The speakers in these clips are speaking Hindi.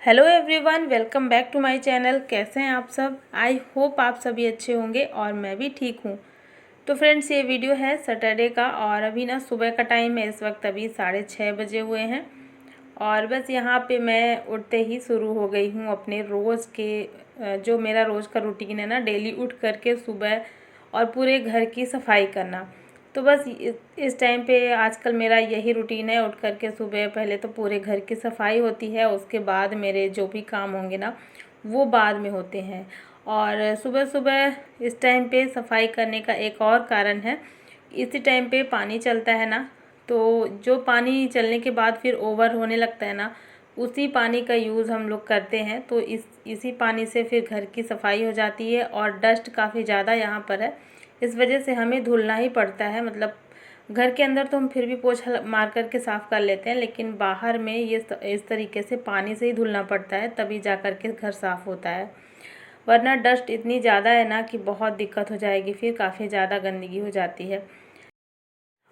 Hello everyone, welcome back to my channel. कैसे हैं आप सब? आई होप आप सभी अच्छे होंगे और मैं भी ठीक हूँ। तो फ्रेंड्स, ये वीडियो है सैटरडे का और अभी ना सुबह का टाइम है। इस वक्त अभी 6:30 बजे हुए हैं और बस यहाँ पे मैं उठते ही शुरू हो गई हूँ अपने रोज़ के जो मेरा रोज़ का रूटीन है ना, डेली उठ करके सुबह और पूरे घर की सफाई करना। तो बस इस टाइम पे आजकल मेरा यही रूटीन है। उठ करके सुबह पहले तो पूरे घर की सफाई होती है, उसके बाद मेरे जो भी काम होंगे ना वो बाद में होते हैं। और सुबह सुबह इस टाइम पे सफाई करने का एक और कारण है, इसी टाइम पे पानी चलता है ना, तो जो पानी चलने के बाद फिर ओवर होने लगता है ना, उसी पानी का यूज़ हम लोग करते हैं। तो इसी पानी से फिर घर की सफाई हो जाती है और डस्ट काफ़ी ज़्यादा यहाँ पर है, इस वजह से हमें धुलना ही पड़ता है। मतलब घर के अंदर तो हम फिर भी पोछा मार करके साफ़ कर लेते हैं, लेकिन बाहर में ये इस तरीके से पानी से ही धुलना पड़ता है, तभी जा कर के घर साफ़ होता है। वरना डस्ट इतनी ज़्यादा है ना कि बहुत दिक्कत हो जाएगी, फिर काफ़ी ज़्यादा गंदगी हो जाती है।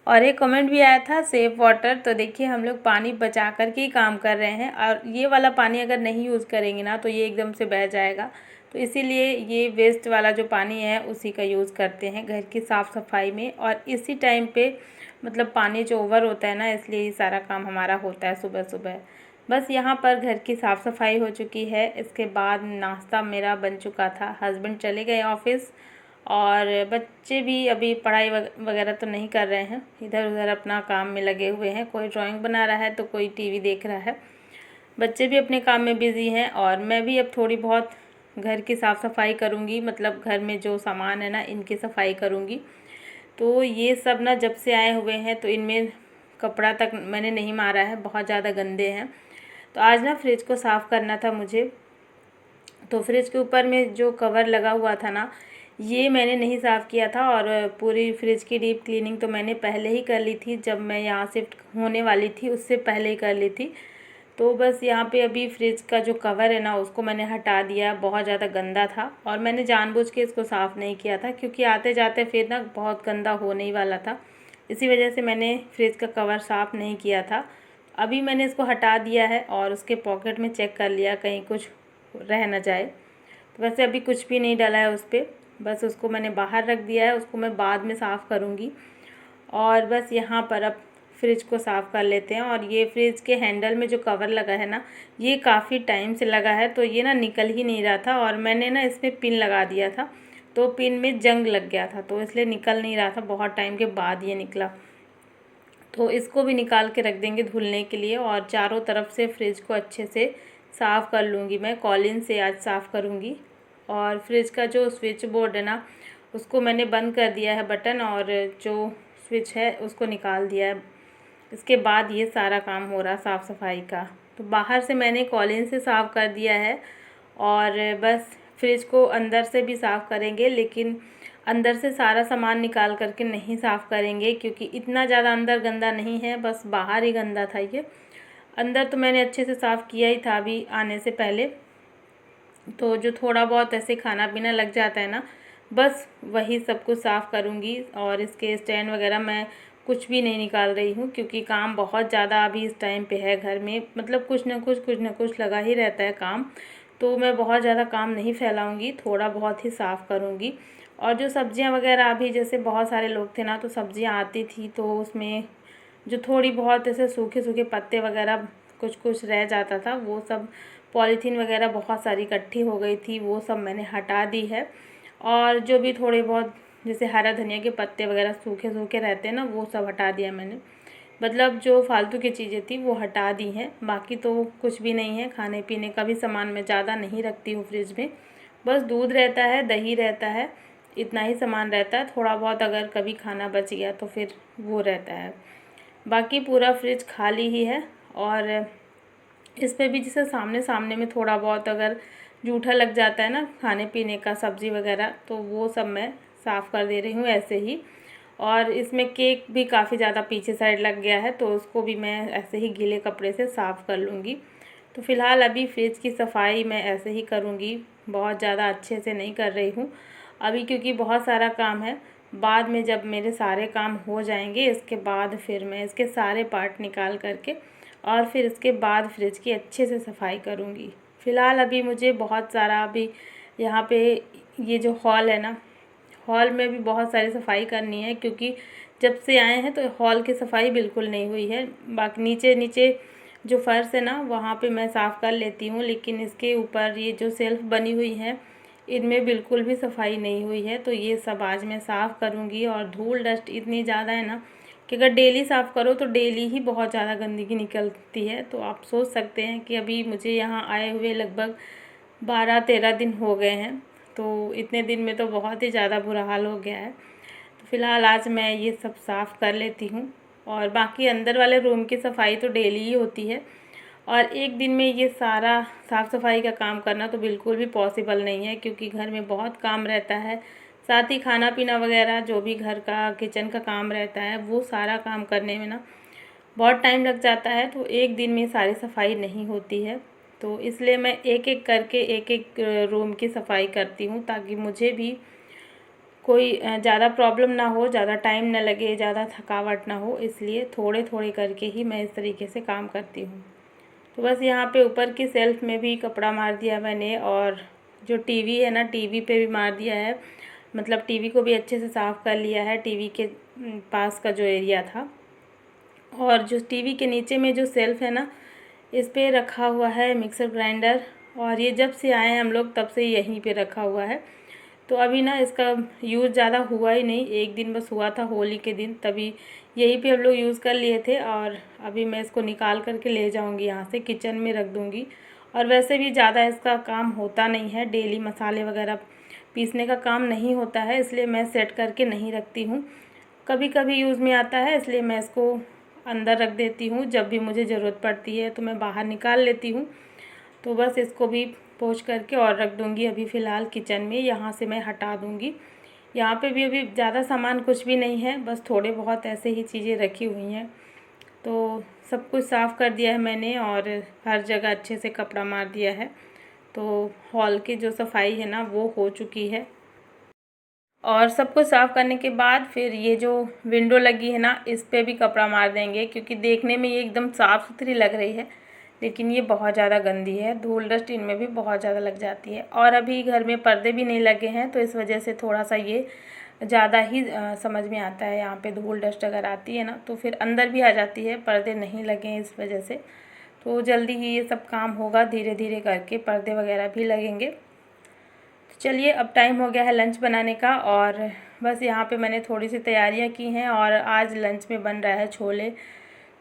और एक कमेंट भी आया था सेव वाटर। तो देखिए, हम लोग पानी बचा कर के ही काम कर रहे हैं और ये वाला पानी अगर नहीं यूज़ करेंगे ना तो ये एकदम से बह जाएगा। तो इसीलिए ये वेस्ट वाला जो पानी है उसी का यूज़ करते हैं घर की साफ़ सफाई में। और इसी टाइम पे मतलब पानी जो ओवर होता है ना, इसलिए ये सारा काम हमारा होता है सुबह सुबह। बस यहाँ पर घर की साफ़ सफाई हो चुकी है। इसके बाद नाश्ता मेरा बन चुका था। हस्बैंड चले गए ऑफिस और बच्चे भी अभी पढ़ाई वगैरह तो नहीं कर रहे हैं, इधर उधर अपना काम में लगे हुए हैं। कोई ड्राइंग बना रहा है तो कोई टीवी देख रहा है। बच्चे भी अपने काम में बिज़ी हैं और मैं भी अब थोड़ी बहुत घर की साफ़ सफाई करूँगी। मतलब घर में जो सामान है ना, इनकी सफाई करूँगी। तो ये सब ना जब से आए हुए हैं तो इनमें कपड़ा तक मैंने नहीं मारा है, बहुत ज़्यादा गंदे हैं। तो आज ना फ्रिज को साफ़ करना था मुझे। तो फ्रिज के ऊपर में जो कवर लगा हुआ था ना, ये मैंने नहीं साफ़ किया था। और पूरी फ्रिज की डीप क्लीनिंग तो मैंने पहले ही कर ली थी, जब मैं यहाँ शिफ्ट होने वाली थी उससे पहले ही कर ली थी। तो बस यहाँ पे अभी फ्रिज का जो कवर है ना उसको मैंने हटा दिया। बहुत ज़्यादा गंदा था और मैंने जानबूझ के इसको साफ़ नहीं किया था, क्योंकि आते जाते फिर ना बहुत गंदा होने ही वाला था। इसी वजह से मैंने फ्रिज का कवर साफ़ नहीं किया था। अभी मैंने इसको हटा दिया है और उसके पॉकेट में चेक कर लिया कहीं कुछ रह ना जाए। तो वैसे अभी कुछ भी नहीं डाला है उस पर, बस उसको मैंने बाहर रख दिया है। उसको मैं बाद में साफ़ करूँगी। और बस यहाँ पर अब फ्रिज को साफ़ कर लेते हैं। और ये फ्रिज के हैंडल में जो कवर लगा है ना, ये काफ़ी टाइम से लगा है, तो ये ना निकल ही नहीं रहा था। और मैंने ना इसमें पिन लगा दिया था, तो पिन में जंग लग गया था, तो इसलिए निकल नहीं रहा था। बहुत टाइम के बाद ये निकला। तो इसको भी निकाल के रख देंगे धुलने के लिए। और चारों तरफ से फ्रिज को अच्छे से साफ़ कर लूँगी। मैं कॉलिन से आज साफ़ करूँगी। और फ्रिज का जो स्विच बोर्ड है ना, उसको मैंने बंद कर दिया है बटन, और जो स्विच है उसको निकाल दिया है। इसके बाद ये सारा काम हो रहा साफ़ सफाई का। तो बाहर से मैंने कॉलिन से साफ़ कर दिया है और बस फ्रिज को अंदर से भी साफ़ करेंगे, लेकिन अंदर से सारा सामान निकाल करके नहीं साफ़ करेंगे, क्योंकि इतना ज़्यादा अंदर गंदा नहीं है, बस बाहर ही गंदा था। ये अंदर तो मैंने अच्छे से साफ़ किया ही था अभी आने से पहले। तो जो थोड़ा बहुत ऐसे खाना पीना लग जाता है ना, बस वही सब कुछ साफ़ करूँगी। और इसके स्टैंड वगैरह मैं कुछ भी नहीं निकाल रही हूँ, क्योंकि काम बहुत ज़्यादा अभी इस टाइम पे है घर में। मतलब कुछ ना कुछ लगा ही रहता है काम। तो मैं बहुत ज़्यादा काम नहीं फैलाऊँगी, थोड़ा बहुत ही साफ़ करूँगी। और जो सब्जियाँ वगैरह अभी जैसे बहुत सारे लोग थे ना, तो सब्जियाँ आती थी तो उसमें जो थोड़ी बहुत ऐसे सूखे सूखे पत्ते वगैरह कुछ कुछ रह जाता था, वो सब पॉलीथीन वगैरह बहुत सारी इकट्ठी हो गई थी, वो सब मैंने हटा दी है। और जो भी थोड़े बहुत जैसे हरा धनिया के पत्ते वगैरह सूखे सूखे रहते हैं ना, वो सब हटा दिया मैंने। मतलब जो फालतू की चीज़ें थी वो हटा दी हैं। बाकी तो कुछ भी नहीं है। खाने पीने का भी सामान मैं ज़्यादा नहीं रखती हूँ फ्रिज में। बस दूध रहता है, दही रहता है, इतना ही सामान रहता है। थोड़ा बहुत अगर कभी खाना बच गया तो फिर वो रहता है। बाकी पूरा फ्रिज खाली ही है। और इस पे भी जैसे सामने सामने में थोड़ा बहुत अगर जूठा लग जाता है ना खाने पीने का, सब्ज़ी वगैरह, तो वो सब मैं साफ़ कर दे रही हूँ ऐसे ही। और इसमें केक भी काफ़ी ज़्यादा पीछे साइड लग गया है, तो उसको भी मैं ऐसे ही गीले कपड़े से साफ़ कर लूँगी। तो फ़िलहाल अभी फ्रिज की सफाई मैं ऐसे ही करूँगी, बहुत ज़्यादा अच्छे से नहीं कर रही हूँ अभी, क्योंकि बहुत सारा काम है। बाद में जब मेरे सारे काम हो जाएंगे, इसके बाद फिर मैं इसके सारे पार्ट निकाल करके और फिर इसके बाद फ्रिज की अच्छे से सफाई करूँगी। फ़िलहाल अभी मुझे बहुत सारा अभी यहाँ पे ये जो हॉल है ना, हॉल में भी बहुत सारी सफाई करनी है, क्योंकि जब से आए हैं तो हॉल की सफाई बिल्कुल नहीं हुई है। बाकी नीचे नीचे जो फर्श है ना वहाँ पे मैं साफ़ कर लेती हूँ, लेकिन इसके ऊपर ये जो सेल्फ़ बनी हुई है इनमें बिल्कुल भी सफाई नहीं हुई है। तो ये सब आज मैं साफ़ करूँगी। और धूल डस्ट इतनी ज़्यादा है ना कि अगर डेली साफ़ करो तो डेली ही बहुत ज़्यादा गंदगी निकलती है। तो आप सोच सकते हैं कि अभी मुझे यहाँ आए हुए लगभग 12-13 दिन हो गए हैं, तो इतने दिन में तो बहुत ही ज़्यादा बुरा हाल हो गया है। तो फ़िलहाल आज मैं ये सब साफ़ कर लेती हूँ। और बाकी अंदर वाले रूम की सफाई तो डेली ही होती है, और एक दिन में ये सारा साफ़ सफाई का काम करना तो बिल्कुल भी पॉसिबल नहीं है, क्योंकि घर में बहुत काम रहता है। साथ ही खाना पीना वगैरह जो भी घर का किचन का काम रहता है वो सारा काम करने में ना बहुत टाइम लग जाता है। तो एक दिन में सारी सफाई नहीं होती है, तो इसलिए मैं एक एक करके एक एक रूम की सफाई करती हूँ, ताकि मुझे भी कोई ज़्यादा प्रॉब्लम ना हो, ज़्यादा टाइम ना लगे, ज़्यादा थकावट ना हो। इसलिए थोड़े थोड़े करके ही मैं इस तरीके से काम करती हूँ। तो बस यहाँ पे ऊपर की सेल्फ़ में भी कपड़ा मार दिया मैंने, और जो टीवी है ना टीवी पे भी मार दिया है, मतलब टीवी को भी अच्छे से साफ़ कर लिया है, टीवी के पास का जो एरिया था। और जो टीवी के नीचे में जो सेल्फ़ है ना इस पे रखा हुआ है मिक्सर ग्राइंडर, और ये जब से आए हैं हम लोग तब से यहीं पे रखा हुआ है। तो अभी ना इसका यूज़ ज़्यादा हुआ ही नहीं, एक दिन बस हुआ था होली के दिन, तभी यहीं पे हम लोग यूज़ कर लिए थे। और अभी मैं इसको निकाल करके ले जाऊंगी, यहाँ से किचन में रख दूंगी। और वैसे भी ज़्यादा इसका काम होता नहीं है, डेली मसाले वगैरह पीसने का काम नहीं होता है, इसलिए मैं सेट करके नहीं रखती हूँ। कभी कभी यूज़ में आता है, इसलिए मैं इसको अंदर रख देती हूँ, जब भी मुझे ज़रूरत पड़ती है तो मैं बाहर निकाल लेती हूँ। तो बस इसको भी पोंछ करके और रख दूँगी अभी फ़िलहाल किचन में, यहाँ से मैं हटा दूँगी। यहाँ पे भी अभी ज़्यादा सामान कुछ भी नहीं है, बस थोड़े बहुत ऐसे ही चीज़ें रखी हुई हैं। तो सब कुछ साफ़ कर दिया है मैंने, और हर जगह अच्छे से कपड़ा मार दिया है। तो हॉल की जो सफाई है ना वो हो चुकी है। और सब कुछ साफ़ करने के बाद फिर ये जो विंडो लगी है ना इस पे भी कपड़ा मार देंगे, क्योंकि देखने में ये एकदम साफ़ सुथरी लग रही है, लेकिन ये बहुत ज़्यादा गंदी है, धूल डस्ट इनमें भी बहुत ज़्यादा लग जाती है। और अभी घर में पर्दे भी नहीं लगे हैं, तो इस वजह से थोड़ा सा ये ज़्यादा ही समझ में आता है। यहाँ पे धूल डस्ट अगर आती है ना तो फिर अंदर भी आ जाती है, पर्दे नहीं लगे हैं इस वजह से। तो जल्दी ही ये सब काम होगा, धीरे धीरे करके पर्दे वगैरह भी लगेंगे। तो चलिए अब टाइम हो गया है लंच बनाने का, और बस यहाँ पे मैंने थोड़ी सी तैयारियाँ की हैं। और आज लंच में बन रहा है छोले।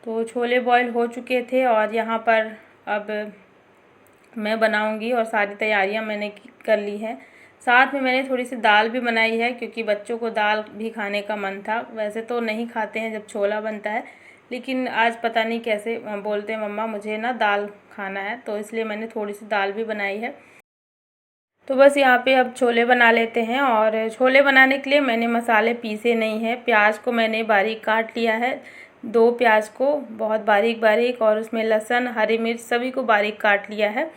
तो छोले बॉईल हो चुके थे, और यहाँ पर अब मैं बनाऊंगी, और सारी तैयारियां मैंने कर ली हैं। साथ में मैंने थोड़ी सी दाल भी बनाई है, क्योंकि बच्चों को दाल भी खाने का मन था। वैसे तो नहीं खाते हैं जब छोला बनता है, लेकिन आज पता नहीं कैसे बोलते हैं मम्मा मुझे ना दाल खाना है, तो इसलिए मैंने थोड़ी सी दाल भी बनाई है। तो बस यहाँ पे अब छोले बना लेते हैं। और छोले बनाने के लिए मैंने मसाले पीसे नहीं हैं। प्याज को मैंने बारीक काट लिया है, 2 प्याज को बहुत बारीक बारीक, और उसमें लहसुन हरी मिर्च सभी को बारीक काट लिया है।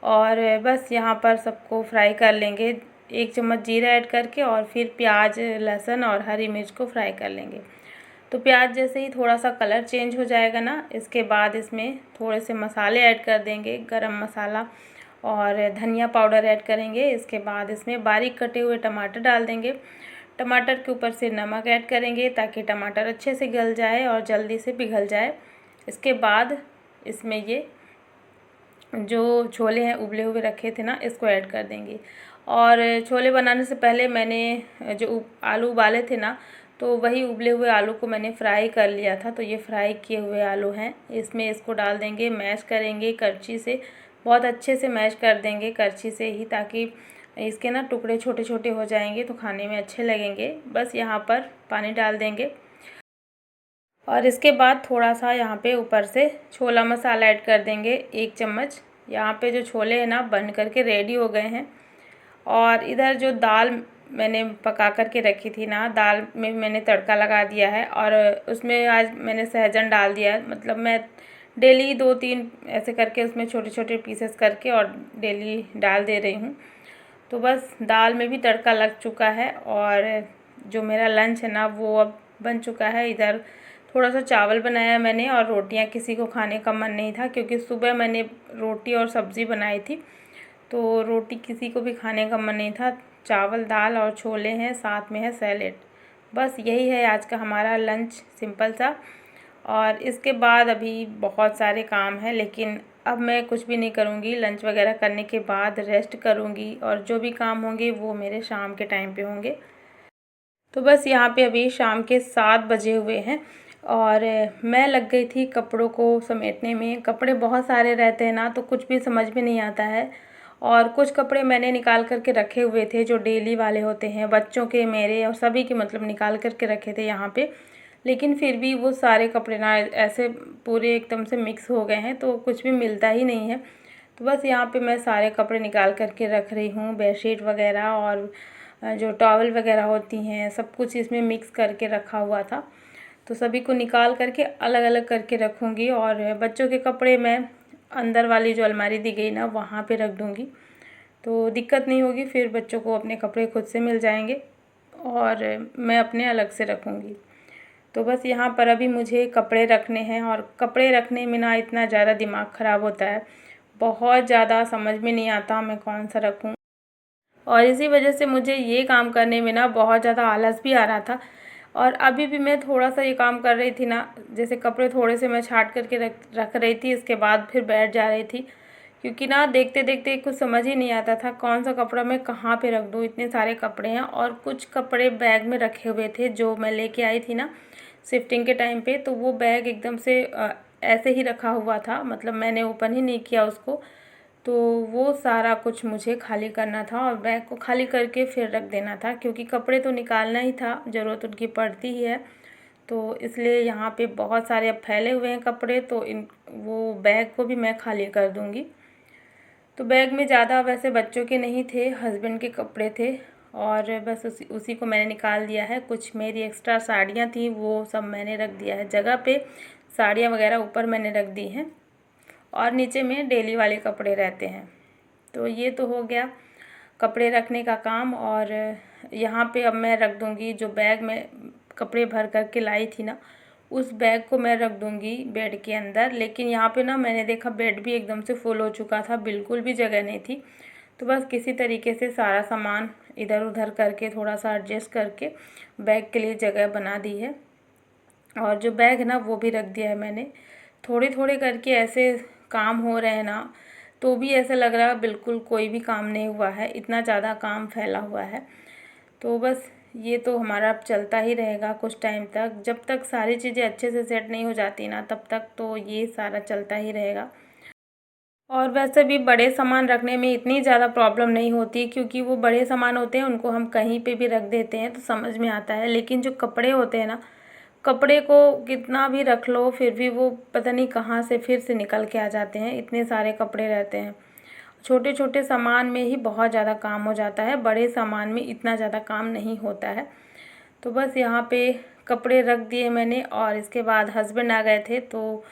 और बस यहाँ पर सबको फ्राई कर लेंगे, 1 चम्मच जीरा ऐड करके, और फिर प्याज लहसुन और हरी मिर्च को फ्राई कर लेंगे। तो प्याज जैसे ही थोड़ा सा कलर चेंज हो जाएगा ना, इसके बाद इसमें थोड़े से मसाले ऐड कर देंगे, गरम मसाला और धनिया पाउडर ऐड करेंगे। इसके बाद इसमें बारीक कटे हुए टमाटर डाल देंगे। टमाटर के ऊपर से नमक ऐड करेंगे, ताकि टमाटर अच्छे से गल जाए और जल्दी से पिघल जाए। इसके बाद इसमें ये जो छोले हैं उबले हुए रखे थे ना, इसको ऐड कर देंगे। और छोले बनाने से पहले मैंने जो आलू उबाले थे ना, तो वही उबले हुए आलू को मैंने फ्राई कर लिया था। तो ये फ्राई किए हुए आलू हैं, इसमें इसको डाल देंगे, मैश करेंगे करछी से, बहुत अच्छे से मैश कर देंगे करछी से ही, ताकि इसके ना टुकड़े छोटे छोटे हो जाएंगे तो खाने में अच्छे लगेंगे। बस यहाँ पर पानी डाल देंगे, और इसके बाद थोड़ा सा यहाँ पे ऊपर से छोला मसाला ऐड कर देंगे, 1 चम्मच। यहाँ पे जो छोले हैं ना बन करके रेडी हो गए हैं। और इधर जो दाल मैंने पका करके रखी थी ना, दाल में मैंने तड़का लगा दिया है, और उसमें आज मैंने सहजन डाल दिया है। मतलब मैं डेली 2-3 ऐसे करके उसमें छोटे छोटे पीसेस करके और डेली डाल दे रही हूँ। तो बस दाल में भी तड़का लग चुका है, और जो मेरा लंच है ना वो अब बन चुका है। इधर थोड़ा सा चावल बनाया मैंने और रोटियां, किसी को खाने का मन नहीं था क्योंकि सुबह मैंने रोटी और सब्ज़ी बनाई थी, तो रोटी किसी को भी खाने का मन नहीं था। चावल, दाल और छोले हैं, साथ में है सैलेड। बस यही है आज का हमारा लंच, सिंपल सा। और इसके बाद अभी बहुत सारे काम हैं, लेकिन अब मैं कुछ भी नहीं करूँगी। लंच वगैरह करने के बाद रेस्ट करूँगी और जो भी काम होंगे वो मेरे शाम के टाइम पे होंगे। तो बस यहाँ पे अभी शाम के 7 बजे हुए हैं और मैं लग गई थी कपड़ों को समेटने में। कपड़े बहुत सारे रहते हैं ना, तो कुछ भी समझ में नहीं आता है। और कुछ कपड़े मैंने निकाल करके रखे हुए थे जो डेली वाले होते हैं, बच्चों के, मेरे और सभी के, मतलब निकाल करके रखे थे यहाँ पे। लेकिन फिर भी वो सारे कपड़े ना ऐसे पूरे एकदम से मिक्स हो गए हैं, तो कुछ भी मिलता ही नहीं है। तो बस यहाँ पे मैं सारे कपड़े निकाल करके रख रही हूँ, बेडशीट वगैरह और जो टॉवल वगैरह होती हैं, सब कुछ इसमें मिक्स करके रखा हुआ था। तो सभी को निकाल करके अलग अलग करके रखूँगी और बच्चों के कपड़े मैं अंदर वाली जो अलमारी दी गई ना, वहाँ पे रख दूँगी, तो दिक्कत नहीं होगी। फिर बच्चों को अपने कपड़े खुद से मिल जाएंगे और मैं अपने अलग से रखूँगी। तो बस यहाँ पर अभी मुझे कपड़े रखने हैं और कपड़े रखने में ना इतना ज़्यादा दिमाग ख़राब होता है, बहुत ज़्यादा समझ में नहीं आता मैं कौन सा रखूँ। और इसी वजह से मुझे ये काम करने में ना बहुत ज़्यादा आलस भी आ रहा था। और अभी भी मैं थोड़ा सा ये काम कर रही थी ना, जैसे कपड़े थोड़े से मैं छाट करके रख रही थी, इसके बाद फिर बैठ जा रही थी, क्योंकि ना देखते देखते कुछ समझ ही नहीं आता था कौन सा कपड़ा मैं कहाँ पे रख दूँ। इतने सारे कपड़े हैं और कुछ कपड़े बैग में रखे हुए थे जो मैं लेके आई थी ना शिफ्टिंग के टाइम पे, तो वो बैग एकदम से ऐसे ही रखा हुआ था, मतलब मैंने ओपन ही नहीं किया उसको। तो वो सारा कुछ मुझे खाली करना था और बैग को खाली करके फिर रख देना था, क्योंकि कपड़े तो निकालना ही था, ज़रूरत उनकी पड़ती ही है। तो इसलिए यहाँ पे बहुत सारे अब फैले हुए हैं कपड़े, तो इन वो बैग को भी मैं खाली कर दूँगी। तो बैग में ज़्यादा वैसे बच्चों के नहीं थे, हस्बैंड के कपड़े थे और बस उसी को मैंने निकाल दिया है। कुछ मेरी एक्स्ट्रा साड़ियाँ थी, वो सब मैंने रख दिया है जगह पे। साड़ियाँ वगैरह ऊपर मैंने रख दी हैं और नीचे में डेली वाले कपड़े रहते हैं। तो ये तो हो गया कपड़े रखने का काम। और यहाँ पे अब मैं रख दूँगी जो बैग में कपड़े भर कर के लाई थी ना, उस बैग को मैं रख दूँगी बेड के अंदर। लेकिन यहाँ पे ना मैंने देखा बेड भी एकदम से फुल हो चुका था, बिल्कुल भी जगह नहीं थी। तो बस किसी तरीके से सारा सामान इधर उधर करके थोड़ा सा एडजस्ट करके बैग के लिए जगह बना दी है। और जो बैग है ना वो भी रख दिया है मैंने। थोड़े थोड़े करके ऐसे काम हो रहे हैं ना, तो भी ऐसा लग रहा है बिल्कुल कोई भी काम नहीं हुआ है, इतना ज़्यादा काम फैला हुआ है। तो बस ये तो हमारा अब चलता ही रहेगा कुछ टाइम तक, जब तक सारी चीज़ें अच्छे से सेट नहीं हो जाती ना, तब तक तो ये सारा चलता ही रहेगा। और वैसे भी बड़े सामान रखने में इतनी ज़्यादा प्रॉब्लम नहीं होती, क्योंकि वो बड़े सामान होते हैं, उनको हम कहीं पे भी रख देते हैं तो समझ में आता है। लेकिन जो कपड़े होते हैं ना, कपड़े को कितना भी रख लो फिर भी वो पता नहीं कहाँ से फिर से निकल के आ जाते हैं, इतने सारे कपड़े रहते हैं। छोटे छोटे सामान में ही बहुत ज़्यादा काम हो जाता है, बड़े सामान में इतना ज़्यादा काम नहीं होता है। तो बस यहाँ पे कपड़े रख दिए मैंने और इसके बाद हस्बैंड आ गए थे, तो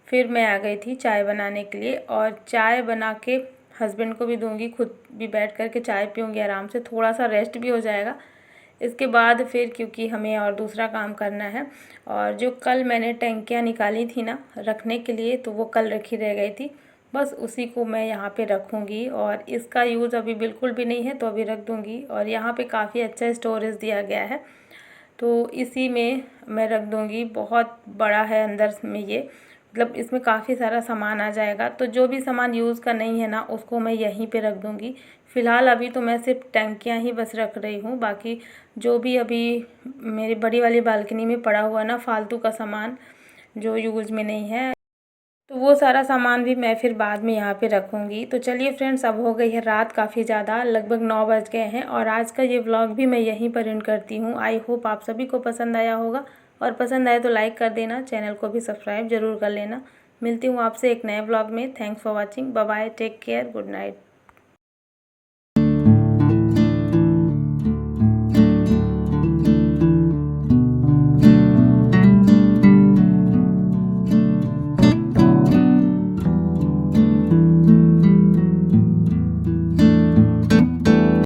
फिर मैं आ गई थी चाय बनाने के लिए। और चाय बना के हस्बैंड को भी दूंगी, खुद भी बैठ कर के चाय पीऊँगी आराम से, थोड़ा सा रेस्ट भी हो जाएगा इसके बाद फिर, क्योंकि हमें और दूसरा काम करना है। और जो कल मैंने टंकियाँ निकाली थी ना रखने के लिए, तो वो कल रखी रह गई थी, बस उसी को मैं यहाँ पे रखूँगी। और इसका यूज़ अभी बिल्कुल भी नहीं है, तो अभी रख दूँगी। और यहाँ पे काफ़ी अच्छा स्टोरेज दिया गया है, तो इसी में मैं रख दूँगी। बहुत बड़ा है अंदर में ये, मतलब इसमें काफ़ी सारा सामान आ जाएगा। तो जो भी सामान यूज़ का नहीं है ना, उसको मैं यहीं पे रख दूँगी। फ़िलहाल अभी तो मैं सिर्फ टंकियाँ ही बस रख रही हूँ, बाकी जो भी अभी मेरी बड़ी वाली बालकनी में पड़ा हुआ ना फालतू का सामान जो यूज़ में नहीं है, तो वो सारा सामान भी मैं फिर बाद में यहाँ पे रखूँगी। तो चलिए फ्रेंड्स, अब हो गई है रात काफ़ी ज़्यादा, लगभग 9 बज गए हैं और आज का ये व्लॉग भी मैं यहीं पर एंड करती हूँ। आई होप आप सभी को पसंद आया होगा, और पसंद आए तो लाइक कर देना, चैनल को भी सब्सक्राइब ज़रूर कर लेना। मिलती हूँ आपसे एक नए व्लॉग में। Thanks for watching, bye bye, take care, good night.